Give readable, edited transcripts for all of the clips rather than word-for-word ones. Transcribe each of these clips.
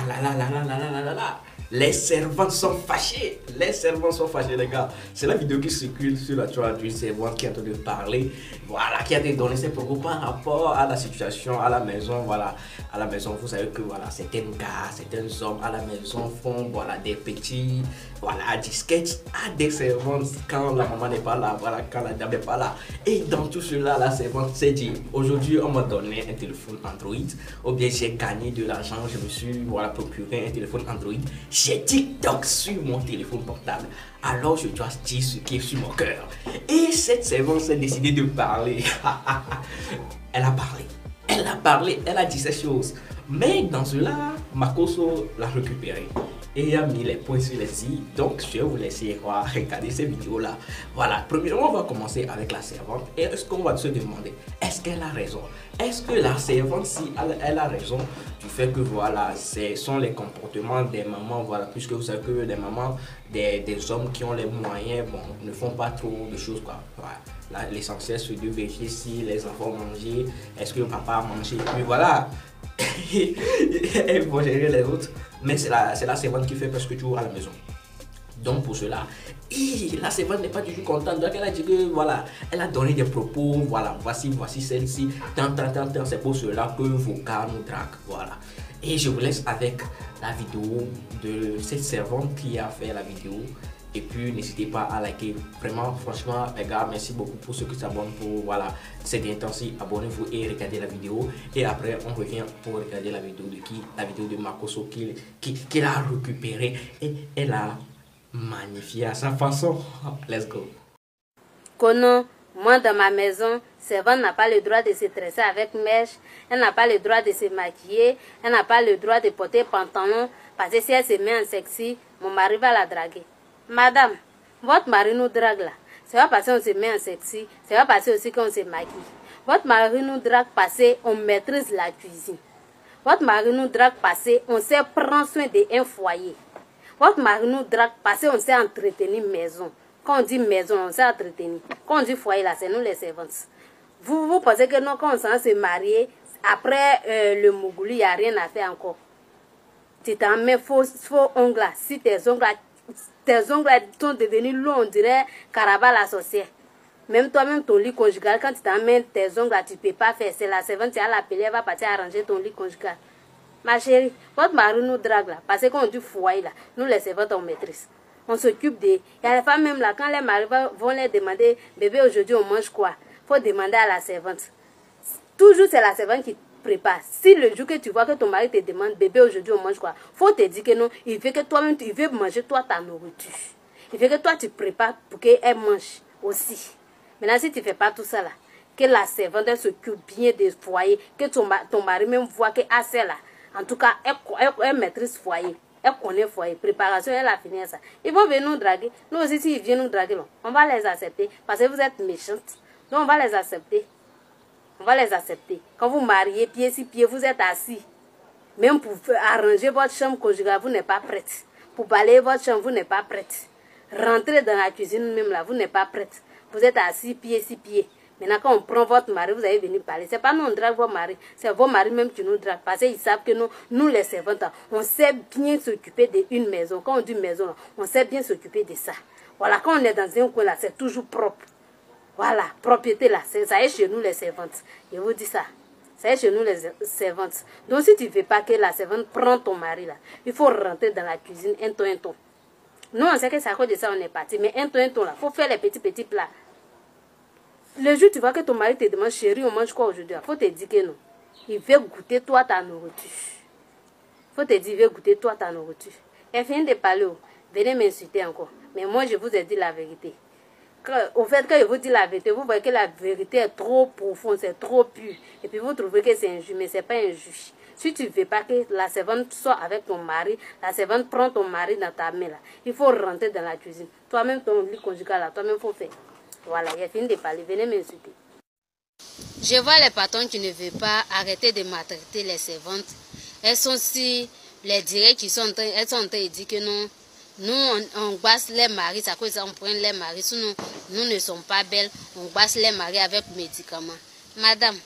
là là là là là là là là là. Les servantes sont fâchées. Les servantes sont fâchées, les gars. C'est la vidéo qui circule sur la toile d'une servante qui est en train de parler. Voilà, qui a donné ses propos par rapport à la situation à la maison. Voilà, à la maison, vous savez que voilà, certains gars, certains hommes à la maison font voilà, des petits disquettes à des servantes quand la maman n'est pas là. Voilà, quand la dame n'est pas là. Et dans tout cela, la servante s'est dit, aujourd'hui, on m'a donné un téléphone Android. Ou bien j'ai gagné de l'argent, je me suis voilà, procuré un téléphone Android. J'ai TikTok sur mon téléphone portable, alors je dois dire ce qui est sur mon cœur. Et cette servante s'est décidée de parler. Elle a parlé, elle a parlé, elle a dit ces choses. Mais dans cela, Makoso l'a récupéré et a mis les points sur les i. Donc je vais vous laisser regarder ces vidéos là. Voilà, premièrement on va commencer avec la servante. Et est-ce qu'on va se demander, est-ce qu'elle a raison? Est-ce que la servante, si elle a raison du fait que voilà, ce sont les comportements des mamans, voilà, puisque vous savez que des mamans, des hommes qui ont les moyens, bon, ne font pas trop de choses quoi. Voilà. L'essentiel c'est de vérifier si les enfants mangent, est-ce que le papa a mangé, puis voilà. Elles vont gérer les autres, mais c'est la servante qui fait presque tout à la maison. Donc pour cela, la servante n'est pas du tout contente. Donc elle a dit que voilà, elle a donné des propos, voilà, voici celle-ci, tant, c'est pour cela que vos gars nous draguent, voilà. Et je vous laisse avec la vidéo de cette servante qui a fait la vidéo. Et puis n'hésitez pas à liker. Vraiment, franchement, les gars, merci beaucoup pour ceux qui s'abonnent pour voilà, cette intention. Abonnez-vous et regardez la vidéo. Et après, on revient pour regarder la vidéo de qui? La vidéo de Makoso qui a récupéré et elle a magnifié à sa façon. Let's go. Kono, moi dans ma maison, servante n'a pas le droit de se tresser avec mèche, elle n'a pas le droit de se maquiller, elle n'a pas le droit de porter pantalon, parce que si elle se met en sexy, mon mari va la draguer. Madame, votre mari nous drague là. C'est pas parce qu'on se met en sexy, c'est pas parce aussi qu'on se maquille. Votre mari nous drague parce qu'on maîtrise la cuisine. Votre mari nous drague parce qu'on sait prendre soin d'un foyer. Votre mari nous drague parce qu'on sait entretenir maison. Quand on dit maison, on sait entretenir. Quand on dit foyer là, c'est nous les servantes. Vous pensez que non, quand on s'est se marier, après le Mougouli, il n'y a rien à faire encore. Tu t'en mets faux ongles là. Si tes ongles sont devenus longs, on dirait Caraba la sorcière. Même toi-même, ton lit conjugal, quand tu t'emmènes tes ongles là, tu ne peux pas faire. C'est la servante qui a l'appelé, elle va partir arranger ton lit conjugal. Ma chérie, votre mari nous drague là, parce qu'on dit foyer là, nous les servantes on maîtrise. On s'occupe des... Il y a les femmes même là, quand les maris vont les demander, bébé aujourd'hui on mange quoi? Il faut demander à la servante. Toujours c'est la servante qui prépare. Si le jour que tu vois que ton mari te demande, bébé aujourd'hui on mange quoi? Faut te dire que non, il veut que toi-même, il veut manger toi ta nourriture. Il veut que toi tu prépares pour qu'elle mange aussi. Maintenant si tu ne fais pas tout ça là, que la servante s'occupe bien des foyers, que ton mari même voit que assez là. En tout cas, elle maîtrise foyer. Elle connaît foyer. Préparation, elle a fini ça. Ils vont venir nous draguer. Nous aussi, s'ils viennent nous draguer, on va les accepter. Parce que vous êtes méchantes. Donc, on va les accepter. On va les accepter. Quand vous mariez, pied sur pied, vous êtes assis. Même pour arranger votre chambre conjugale, vous n'êtes pas prête. Pour balayer votre chambre, vous n'êtes pas prête. Rentrer dans la cuisine même là, vous n'êtes pas prête. Vous êtes assis, pied sur pied. Maintenant, quand on prend votre mari, vous allez venir parler. Ce n'est pas nous, on drague vos maris. C'est vos maris même qui nous draguent. Parce qu'ils savent que nous les servantes, on sait bien s'occuper d'une maison. Quand on dit maison, on sait bien s'occuper de ça. Voilà, quand on est dans un coin là, c'est toujours propre. Voilà, propriété là, ça est chez nous les servantes. Je vous dis ça. Ça est chez nous les servantes. Donc, si tu ne veux pas que la servante prenne ton mari là, il faut rentrer dans la cuisine un ton. Nous, on sait que c'est à cause de ça on est parti. Mais un ton là, il faut faire les petits plats. Le jour tu vois que ton mari te demande, chérie, on mange quoi aujourd'hui? Il faut te dire que non. Il veut goûter toi ta nourriture. Il faut te dire, il veut goûter toi ta nourriture. Elle vient de parler, venez m'insulter encore. Mais moi, je vous ai dit la vérité. Au fait, quand je vous dis la vérité, vous voyez que la vérité est trop profonde, c'est trop pur. Et puis vous trouvez que c'est injuste, mais ce n'est pas injuste. Si tu ne veux pas que la servante soit avec ton mari, la servante prend ton mari dans ta main, là, il faut rentrer dans la cuisine. Toi-même, ton lit conjugal, là, toi-même, il faut faire. Voilà, il a fini de parler. Venez m'insulter. Je vois les patrons qui ne veulent pas arrêter de maltraiter les servantes. Elles sont si les directs qui sont en train, elles sont en train de dire que non, nous on basse les maris, c'est à cause ça on prend les maris, sinon nous ne sommes pas belles, on basse les maris avec médicaments. Madame,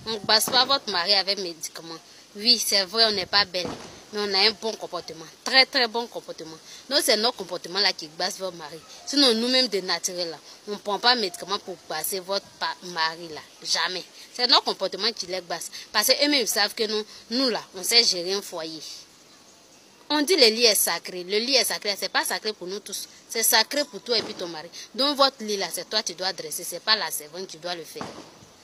on ne basse pas votre mari avec médicaments. Oui, c'est vrai, on n'est pas belle. Mais on a un bon comportement, très très bon comportement. Donc c'est notre comportement là qui basse votre mari. Sinon nous-mêmes de naturel là, on ne prend pas de médicaments pour passer votre mari là, jamais. C'est notre comportement qui les basse. Parce qu'eux-mêmes savent que nous là, on sait gérer un foyer. On dit le lit est sacré. Le lit est sacré, c'est pas sacré pour nous tous. C'est sacré pour toi et puis ton mari. Donc votre lit là, c'est toi qui dois dresser, c'est pas la servante qui doit le faire.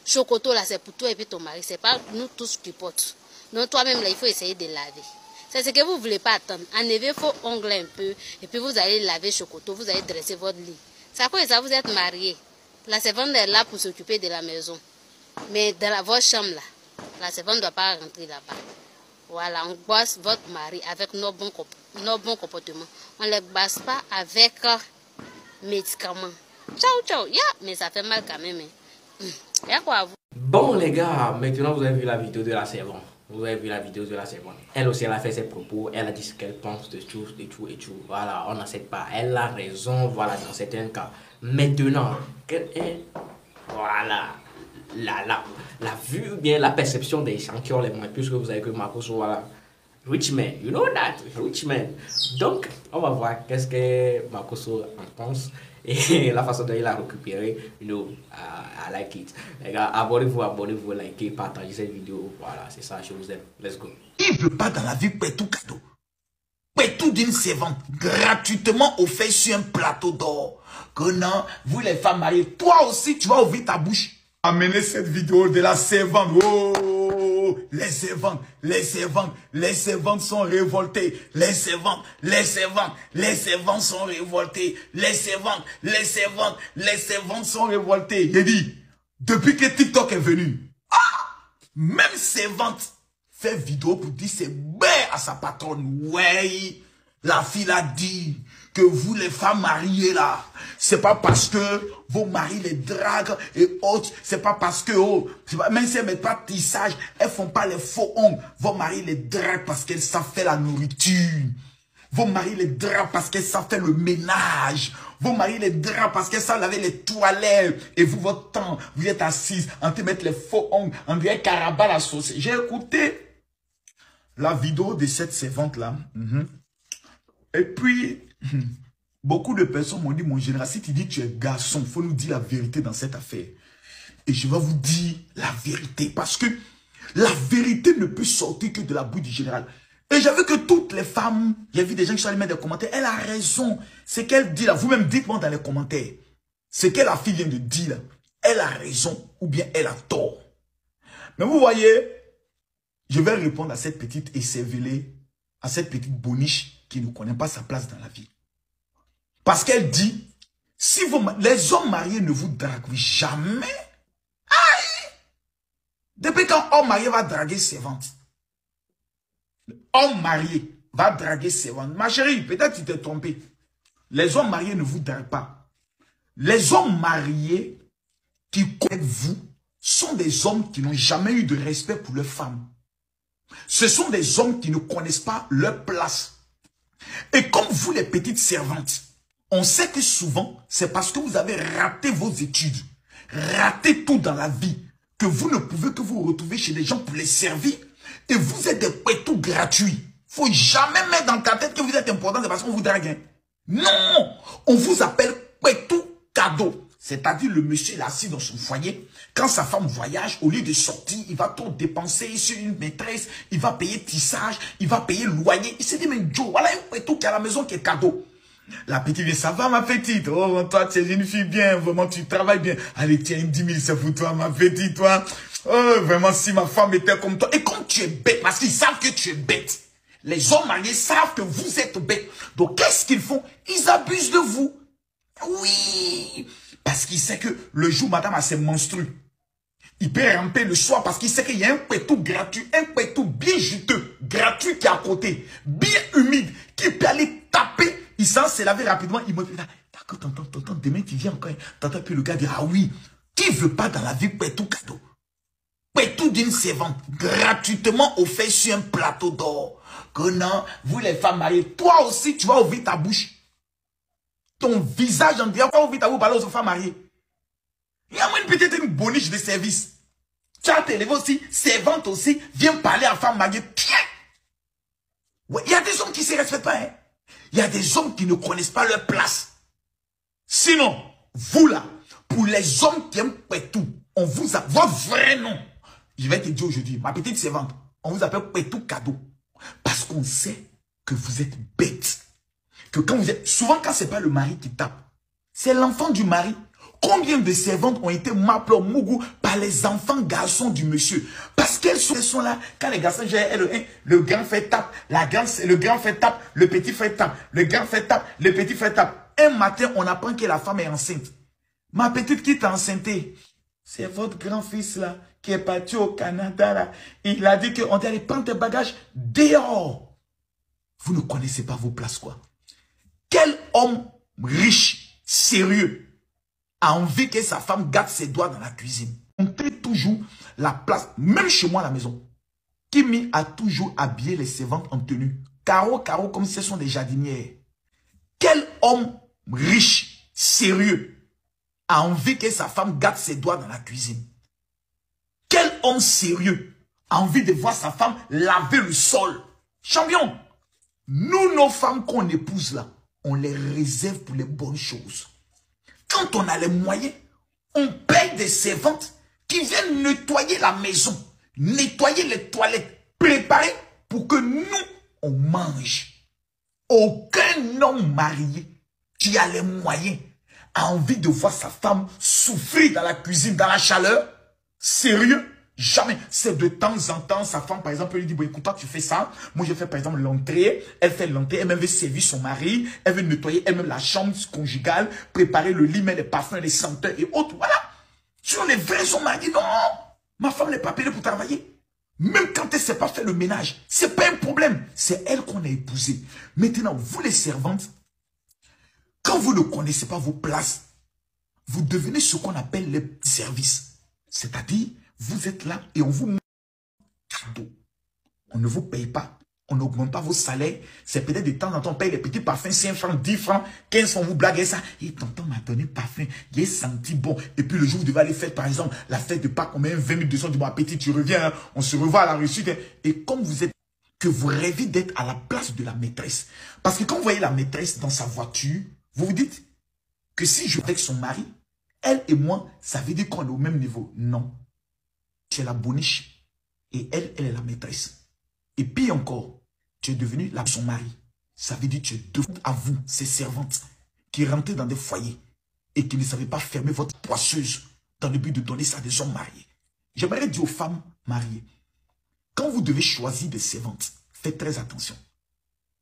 Chocoto là, c'est pour toi et puis ton mari, c'est pas nous tous qui portent. Donc toi-même là, il faut essayer de laver. C'est ce que vous ne voulez pas attendre. Enlevez vos ongles un peu et puis vous allez laver Chocoto, vous allez dresser votre lit. C'est à quoi ça vous êtes mariés. La servante est là pour s'occuper de la maison. Mais dans votre chambre là, la servante ne doit pas rentrer là-bas. Voilà, on bosse votre mari avec nos bons comportements. On ne les bosse pas avec médicaments. Ciao, ciao. Yeah, mais ça fait mal quand même. Il y a quoi à vous? Bon les gars, maintenant vous avez vu la vidéo de la servante. Vous avez vu la vidéo de la servante. Elle aussi, elle a fait ses propos. Elle a dit ce qu'elle pense de tout, de tout et tout. Voilà, on n'accepte pas. Elle a raison, voilà, dans certains cas. Maintenant, quelle est, voilà, la vue ou bien la perception des gens qui ont les moyens, puisque vous avez que Makosso, voilà, rich man, you know that, rich man. Donc, on va voir qu'est-ce que Makosso en pense et la façon dont il a récupéré, you know, I like it. Les gars, abonnez-vous, likez, partagez cette vidéo. Voilà, c'est ça, je vous aime. Let's go. Qui ne veut pas dans la vie tout cadeau? Tout d'une servante, gratuitement offert sur un plateau d'or. Que non, vous les femmes mariées, toi aussi, tu vas ouvrir ta bouche. Amenez cette vidéo de la servante. Oh, les servantes, les servantes, les servantes sont révoltées. Les servantes, les servantes, les servantes sont révoltées. Les servantes, les servantes, les servantes sont révoltées. J'ai dit, depuis que TikTok est venu, même servante fait vidéo pour dire c'est bien à sa patronne. Ouais, la fille a dit que vous les femmes mariées là, c'est pas parce que vos maris les draguent et autres, c'est pas parce que, oh, même si elles mettent pas de tissage, elles font pas les faux ongles. Vos maris les draguent parce qu'elles savent faire la nourriture. Vos maris les draguent parce qu'elles savent faire le ménage. Vos maris les draguent parce qu'elles savent laver les toilettes. Et vous, votre temps, vous êtes assise en train de mettre les faux ongles, en train de carabas la sauce. J'ai écouté la vidéo de cette servante-là. Et puis, beaucoup de personnes m'ont dit, mon général, si tu dis que tu es garçon, il faut nous dire la vérité dans cette affaire. Et je vais vous dire la vérité. Parce que la vérité ne peut sortir que de la bouche du général. Et j'ai vu que toutes les femmes, j'ai vu des gens qui sont allés mettre des commentaires. Elle a raison. Ce qu'elle dit là, vous-même dites-moi dans les commentaires. Ce que la fille vient de dire là, elle a raison ou bien elle a tort. Mais vous voyez, je vais répondre à cette petite écervelée, à cette petite boniche qui ne connaît pas sa place dans la vie. Parce qu'elle dit, si les hommes mariés ne vous draguent jamais, aïe, depuis quand homme marié va draguer servante? Homme marié va draguer servante. Ma chérie, peut-être tu t'es trompé. Les hommes mariés ne vous draguent pas. Les hommes mariés qui connaissent vous sont des hommes qui n'ont jamais eu de respect pour leurs femmes. Ce sont des hommes qui ne connaissent pas leur place. Et comme vous, les petites servantes, on sait que souvent, c'est parce que vous avez raté vos études, raté tout dans la vie, que vous ne pouvez que vous retrouver chez des gens pour les servir, et vous êtes des pétous gratuits. Faut jamais mettre dans ta tête que vous êtes important, c'est parce qu'on vous drague. Non, on vous appelle pétou cadeau. C'est-à-dire le monsieur est assis dans son foyer. Quand sa femme voyage, au lieu de sortir, il va tout dépenser sur une maîtresse. Il va payer tissage, il va payer loyer. Il s'est dit, mais Joe, voilà un pétou qui est à la maison qui est cadeau. La petite dit, ça va ma petite? Oh, toi, tu es une fille bien, vraiment, tu travailles bien. Allez, tiens, 10 000, c'est pour toi, ma petite, toi. Oh, vraiment, si ma femme était comme toi. Et comme tu es bête, parce qu'ils savent que tu es bête. Les hommes mariés savent que vous êtes bête. Donc, qu'est-ce qu'ils font? Ils abusent de vous. Oui. Parce qu'il sait que le jour, madame a ses menstrues, il peut ramper le soir parce qu'il sait qu'il y a un pétou gratuit, un pétou bien juteux, gratuit qui est à côté, bien humide, qui peut aller taper. Il s'en s'est lavé rapidement. Il me dit, d'accord, tonton, demain tu viens encore. Tonton, puis le gars dit, ah oui, qui veut pas dans la vie pétou cadeau? Pétou d'une servante, gratuitement offert sur un plateau d'or. Que non, vous les femmes mariées, toi aussi tu vas ouvrir ta bouche. Ton visage en disant, va ouvrir ta bouche, parler aux femmes mariées. Il y a peut-être une boniche de service. Tu as t'élevé aussi, servante aussi, viens parler à femme mariée. Tiens! Ouais, il y a des hommes qui ne se respectent pas. Hein. Il y a des hommes qui ne connaissent pas leur place. Sinon, vous là, pour les hommes qui aiment Pétou, on vous a... Votre vrai nom, je vais te dire aujourd'hui, ma petite servante, on vous appelle Pétou Cadeau. Parce qu'on sait que vous êtes bête. Que quand vous êtes... Souvent, quand ce n'est pas le mari qui tape, c'est l'enfant du mari. Combien de servantes ont été mappées au Mougou par les enfants garçons du monsieur? Parce qu'elles sont là, quand les garçons, le grand fait tape, le grand fait tape, le petit fait tape, le grand fait tape, le petit fait tape. Un matin, on apprend que la femme est enceinte. Ma petite qui est enceinte, c'est votre grand-fils là, qui est parti au Canada là. Il a dit qu'on allait prendre tes bagages dehors. Vous ne connaissez pas vos places quoi. Quel homme riche, sérieux, a envie que sa femme garde ses doigts dans la cuisine? On fait toujours la place, même chez moi à la maison. Kimi a toujours habillé les servantes en tenue. Carreau, comme si ce sont des jardinières. Quel homme riche, sérieux, a envie que sa femme garde ses doigts dans la cuisine? Quel homme sérieux a envie de voir sa femme laver le sol? Champion, nous, nos femmes qu'on épouse là, on les réserve pour les bonnes choses. Quand on a les moyens, on paye des servantes qui viennent nettoyer la maison, nettoyer les toilettes, préparer pour que nous, on mange. Aucun homme marié qui a les moyens a envie de voir sa femme souffrir dans la cuisine, dans la chaleur. Sérieux? Jamais. C'est de temps en temps, sa femme, par exemple, lui dit, bon, écoute, toi, tu fais ça. Moi, je fais, par exemple, l'entrée. Elle fait l'entrée. Elle-même veut servir son mari. Elle veut nettoyer elle-même la chambre conjugale, préparer le lit, mettre les parfums, les senteurs et autres. Voilà. Sur les vrais hommes mariés, non. Ma femme n'est pas payée pour travailler. Même quand elle ne sait pas faire le ménage, ce n'est pas un problème. C'est elle qu'on a épousée. Maintenant, vous les servantes, quand vous ne connaissez pas vos places, vous devenez ce qu'on appelle les petits services. C'est-à-dire, vous êtes là et on vous met cadeau. On ne vous paye pas. On n'augmente pas vos salaires. C'est peut-être de temps en temps, on paye les petits parfums, 5 francs, 10 francs, 15 francs, vous blaguez ça. Et tonton m'a donné parfum, il est senti bon. Et puis le jour où vous devez aller faire, par exemple, la fête de Pâques, on met 20 200 du bon appétit, tu reviens, hein, on se revoit à la réussite. Hein. Et comme vous êtes, que vous rêvez d'être à la place de la maîtresse. Parce que quand vous voyez la maîtresse dans sa voiture, vous vous dites que si je suis avec son mari, elle et moi, ça veut dire qu'on est au même niveau. Non. Tu es la boniche et elle est la maîtresse. Et puis encore, tu es devenu son mari. Ça veut dire que tu es devenu à vous, ces servantes, qui rentraient dans des foyers et qui ne savaient pas fermer votre poisseuse dans le but de donner ça à des hommes mariés. J'aimerais dire aux femmes mariées, quand vous devez choisir des servantes, faites très attention.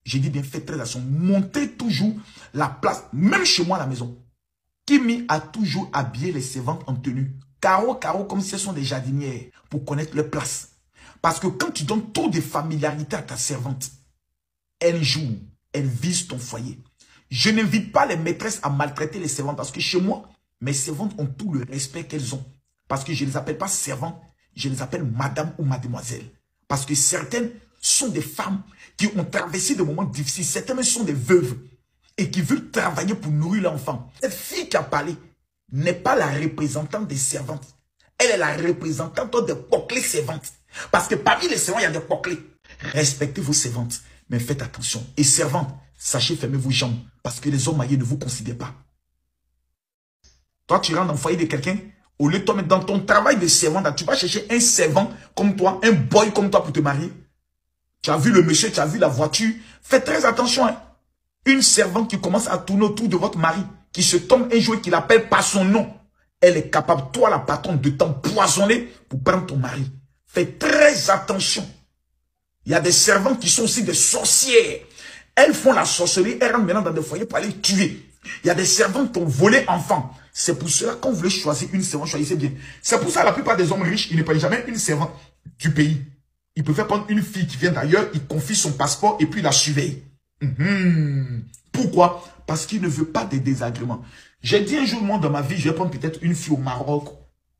J'ai dit bien, faites très attention. Montez toujours la place, même chez moi à la maison. Kimi a toujours habillé les servantes en tenue. Carreau, comme si ce sont des jardinières, pour connaître leur place. Parce que quand tu donnes trop de familiarité à ta servante, elle joue, elle vise ton foyer. Je n'invite pas les maîtresses à maltraiter les servantes, parce que chez moi, mes servantes ont tout le respect qu'elles ont. Parce que je ne les appelle pas servantes, je les appelle madame ou mademoiselle. Parce que certaines sont des femmes qui ont traversé des moments difficiles. Certaines sont des veuves et qui veulent travailler pour nourrir l'enfant. Cette fille qui a parlé n'est pas la représentante des servantes. Elle est la représentante des poclés servantes. Parce que parmi les servantes, il y a des poclés. Respectez vos servantes, mais faites attention. Et servantes, sachez fermer vos jambes, parce que les hommes mariés ne vous considèrent pas. Toi, tu rentres dans le foyer de quelqu'un, au lieu de te mettre dans ton travail de servante, tu vas chercher un servant comme toi, un boy comme toi pour te marier. Tu as vu le monsieur, tu as vu la voiture. Faites très attention. Hein. Une servante qui commence à tourner autour de votre mari, qui se tombe un jour et qui l'appelle par son nom, elle est capable, toi la patronne, de t'empoisonner pour prendre ton mari. Faites très attention. Il y a des servantes qui sont aussi des sorcières. Elles font la sorcellerie, elles rentrent maintenant dans des foyers pour aller tuer. Il y a des servantes qui ont volé enfants. C'est pour cela, quand vous voulez choisir une servante, choisissez bien. C'est pour ça que la plupart des hommes riches, ils ne prennent jamais une servante du pays. Ils préfèrent prendre une fille qui vient d'ailleurs, ils confient son passeport et puis la surveillent. Pourquoi? Parce qu'il ne veut pas des désagréments. J'ai dit un jour, moi, dans ma vie, je vais prendre peut-être une fille au Maroc,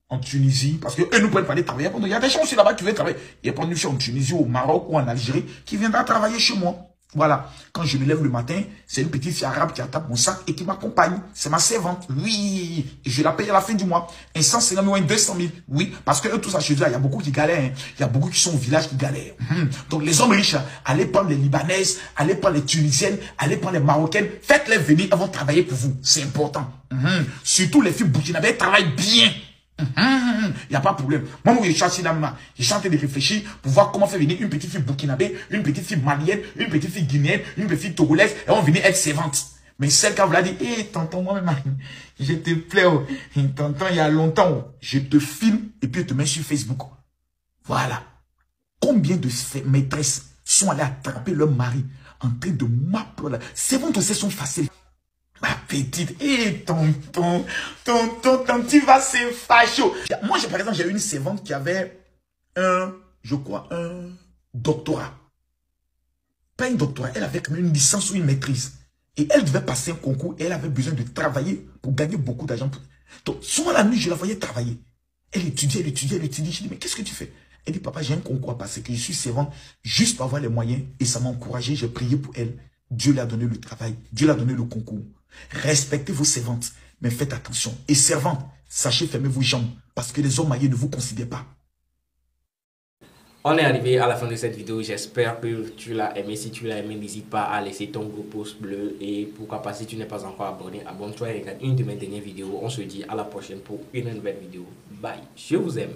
en Tunisie, parce qu'eux nous prennent pas aller travailler. Il y a des gens aussi là-bas qui veulent travailler. Ils vont prendre une fille en Tunisie, au Maroc ou en Algérie, qui viendra travailler chez moi. Voilà, quand je me lève le matin, c'est une petite fille arabe qui attaque mon sac et qui m'accompagne. C'est ma servante. Oui, et je la paye à la fin du mois. Et 150 000, 200 000. Oui, parce que eux, tout ça chez eux, il y a beaucoup qui galèrent. Hein. Il y a beaucoup qui sont au village qui galèrent. Donc les hommes riches, allez prendre les Libanaises, allez prendre les Tunisiennes, allez prendre les Marocaines. Faites-les venir, elles vont travailler pour vous. C'est important. Surtout les filles burkinabées, elles travaillent bien. Il n'y a pas de problème. Moi, je suis assis là, je suis en train de réfléchir pour voir comment faire venir une petite fille burkinabé, une petite fille malienne, une petite fille guinéenne, une petite fille togolaise, et on va venir être servante. Mais celle qui vous l'a dit, hé, tonton, moi-même, je te plais, oh. Tonton, il y a longtemps, oh. Je te filme et puis je te mets sur Facebook. Voilà. Combien de maîtresses sont allées attraper leur mari en train de m'appeler. Servantes aussi sont faciles. Ma petite, hé, tonton, tu vas se fâcher. Moi, par exemple, j'ai eu une servante qui avait un doctorat. Pas un doctorat, elle avait quand même une licence ou une maîtrise. Et elle devait passer un concours et elle avait besoin de travailler pour gagner beaucoup d'argent. Donc, souvent la nuit, je la voyais travailler. Elle étudiait. Je dis, mais qu'est-ce que tu fais? Elle dit, papa, j'ai un concours à passer, que je suis servante juste pour avoir les moyens. Et ça m'a encouragé, j'ai prié pour elle. Dieu lui a donné le travail, Dieu lui a donné le concours. Respectez vos servantes, mais faites attention. Et servantes, sachez fermer vos jambes, parce que les hommes mariés ne vous considèrent pas. On est arrivé à la fin de cette vidéo, j'espère que tu l'as aimé. Si tu l'as aimé, n'hésite pas à laisser ton gros pouce bleu. Et pourquoi pas, si tu n'es pas encore abonné, abonne-toi et regarde une de mes dernières vidéos. On se dit à la prochaine pour une nouvelle vidéo. Bye, je vous aime.